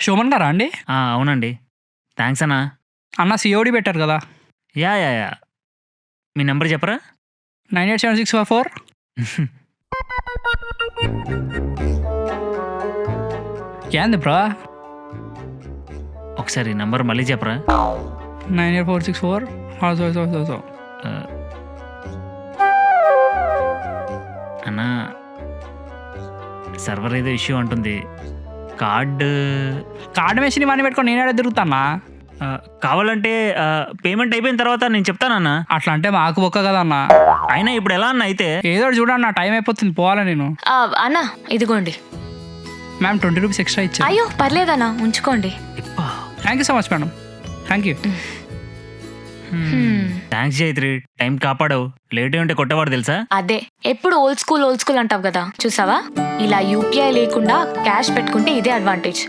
శోమన్ గారా అండి? అవునండి. థ్యాంక్స్ అన్నా. అన్న సిఓడి పెట్టారు కదా. యా. మీ నెంబర్ చెప్పరా? 987644. ఏంది బ్రో? ఒకసారి నంబర్ మళ్ళీ చెప్పరా? 98464. సో. అన్నా సర్వర్ ఏదో ఇష్యూ అంటుంది. కార్డు మెషిన్ ఇవన్నీ పెట్టుకొని నేను ఎక్కడ తిరుగుతానా? కావాలంటే పేమెంట్ అయిపోయిన తర్వాత నేను చెప్తానన్నా. అట్లా అంటే మాకు ఒక్క కదన్నా. అయినా ఇప్పుడు ఎలా అన్న అయితే? ఏదో ఒకటి చూడన్నా, టైం అయిపోతుంది, పోవాలా నేను. అన్నా ఇదిగోండి. మ్యామ్ 20 రూపీస్ ఎక్స్ట్రా ఇచ్చా. అయ్యో పర్లేదన్నా, ఉంచుకోండి. Thank you so much madam. Thank you. Thanks జైత్రి, టైం కాపాడవు. లేట్ ఉంటే కొట్టవాడు తెలుసా? అదే ఎప్పుడు ఓల్డ్ స్కూల్ అంటావు కదా, చూసావా? ఇలా యూపీఐ లేకుండా క్యాష్ పెట్టుకుంటే ఇదే అడ్వాంటేజ్.